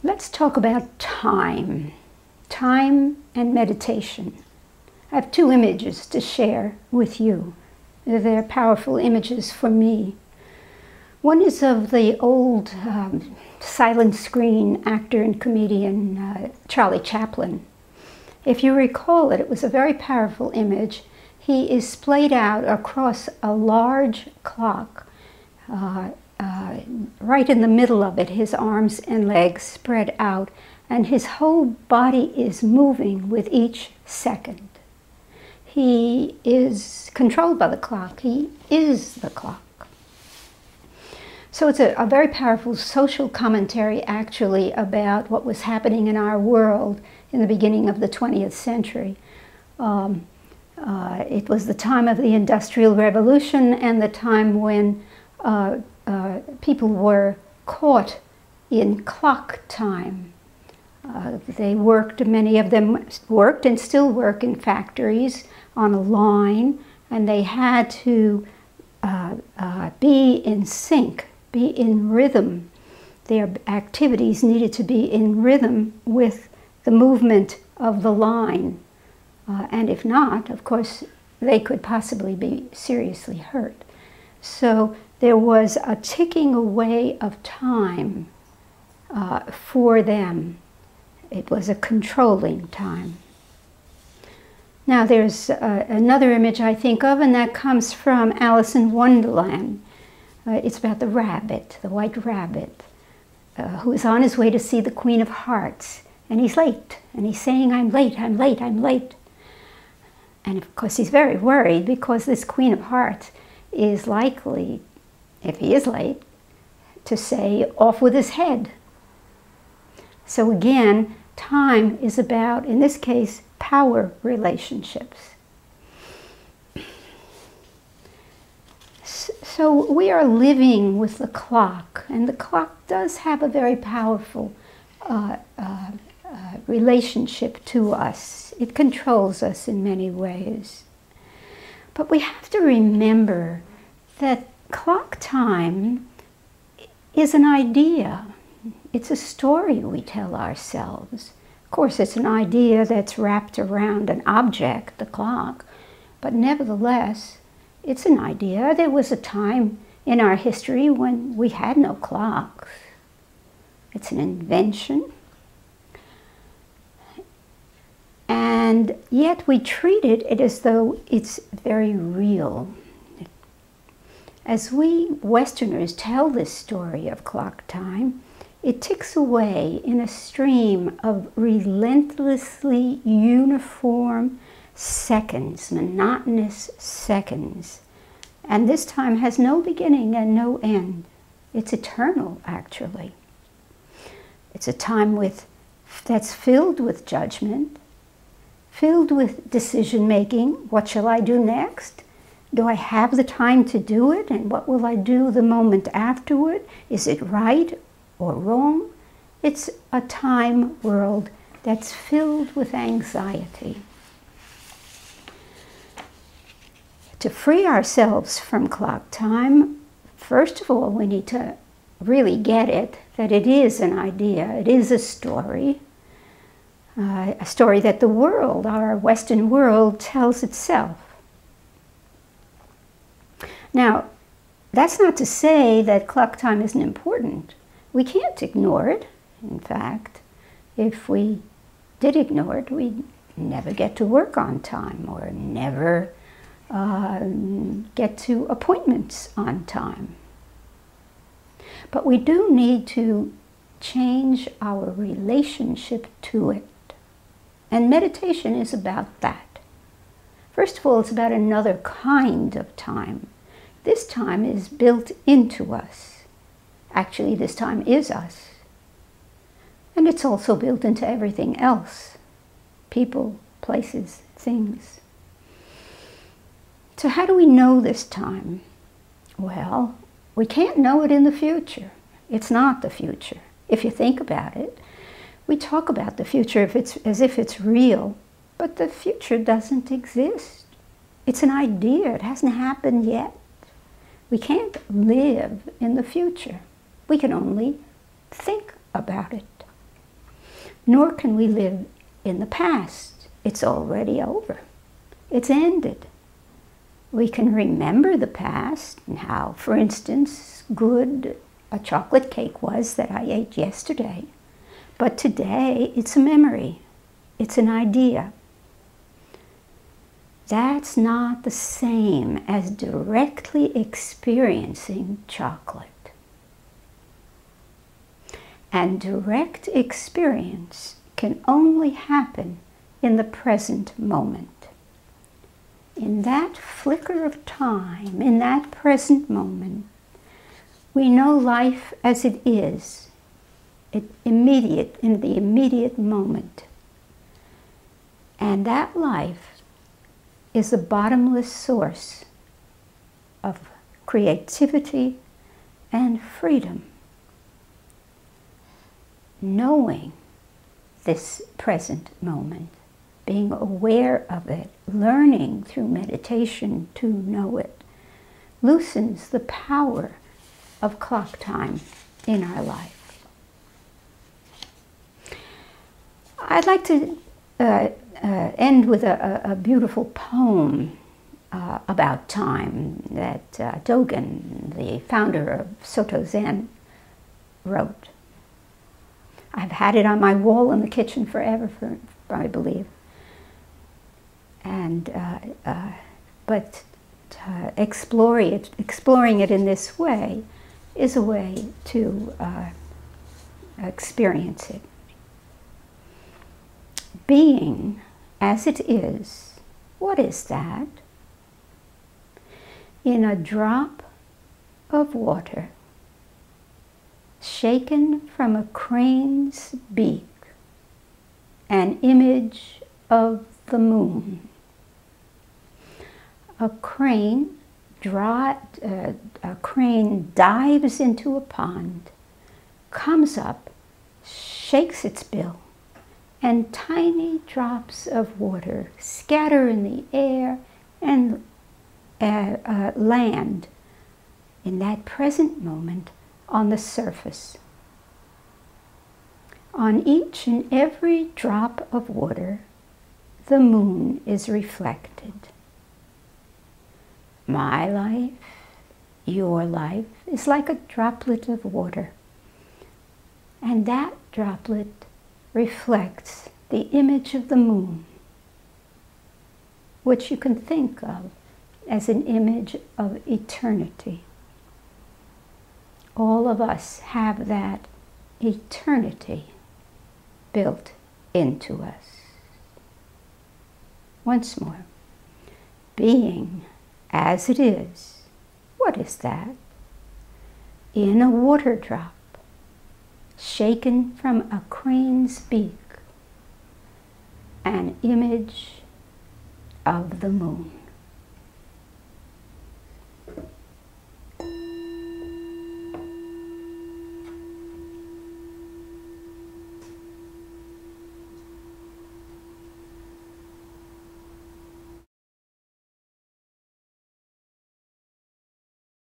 Let's talk about time. Time and meditation. I have two images to share with you. They're powerful images for me. One is of the old silent screen actor and comedian Charlie Chaplin. If you recall it, it was a very powerful image. He is splayed out across a large clock. Right in the middle of it, his arms and legs spread out, and his whole body is moving with each second. He is controlled by the clock. He is the clock. So it's a very powerful social commentary, actually, about what was happening in our world in the beginning of the 20th century. It was the time of the Industrial Revolution and the time when people were caught in clock time. They worked, many of them worked and still work in factories on a line, and they had to be in sync, be in rhythm. Their activities needed to be in rhythm with the movement of the line. And if not, of course, they could possibly be seriously hurt. So there was a ticking away of time for them. It was a controlling time. Now there's another image I think of, and that comes from Alice in Wonderland. It's about the rabbit, the white rabbit, who is on his way to see the Queen of Hearts. And he's late, and he's saying, "I'm late, I'm late, I'm late." And of course he's very worried because this Queen of Hearts is likely, if he is late, to say, "Off with his head." So again, time is about, in this case, power relationships. So we are living with the clock, and the clock does have a very powerful relationship to us. It controls us in many ways. But we have to remember that clock time is an idea. It's a story we tell ourselves. Of course, it's an idea that's wrapped around an object, the clock, but nevertheless, it's an idea. There was a time in our history when we had no clocks. It's an invention. And yet we treated it as though it's very real. As we Westerners tell this story of clock time, it ticks away in a stream of relentlessly uniform seconds, monotonous seconds. And this time has no beginning and no end. It's eternal, actually. It's a time that's filled with judgment, filled with decision-making. What shall I do next? Do I have the time to do it? And what will I do the moment afterward? Is it right or wrong? It's a time world that's filled with anxiety. To free ourselves from clock time, first of all, we need to really get it, that it is an idea, it is a story that the world, our Western world, tells itself. Now, that's not to say that clock time isn't important. We can't ignore it. In fact, if we did ignore it, we'd never get to work on time or never get to appointments on time. But we do need to change our relationship to it. And meditation is about that. First of all, it's about another kind of time. This time is built into us. Actually, this time is us. And it's also built into everything else. People, places, things. So how do we know this time? Well, we can't know it in the future. It's not the future. If you think about it, we talk about the future as if it's real, but the future doesn't exist. It's an idea. It hasn't happened yet. We can't live in the future. We can only think about it. nor can we live in the past. It's already over. It's ended. We can remember the past and how, for instance, good a chocolate cake was that I ate yesterday. But today, it's a memory. It's an idea. That's not the same as directly experiencing chocolate. And direct experience can only happen in the present moment. In that flicker of time, in that present moment, we know life as it is, in the immediate moment. And that life is the bottomless source of creativity and freedom. Knowing this present moment, being aware of it, learning through meditation to know it, loosens the power of clock time in our life. I'd like to end with a beautiful poem about time that Dogen, the founder of Soto Zen, wrote. I've had it on my wall in the kitchen forever, I believe. And exploring it in this way is a way to experience it. Being as it is, what is that? In a drop of water, shaken from a crane's beak, an image of the moon. A crane dives into a pond, comes up, shakes its bill, and tiny drops of water scatter in the air and land in that present moment on the surface. On each and every drop of water, the moon is reflected. My life, your life, is like a droplet of water. And that droplet reflects the image of the moon, which you can think of as an image of eternity. All of us have that eternity built into us. Once more, being as it is, what is that? In a water drop, shaken from a crane's beak, an image of the moon.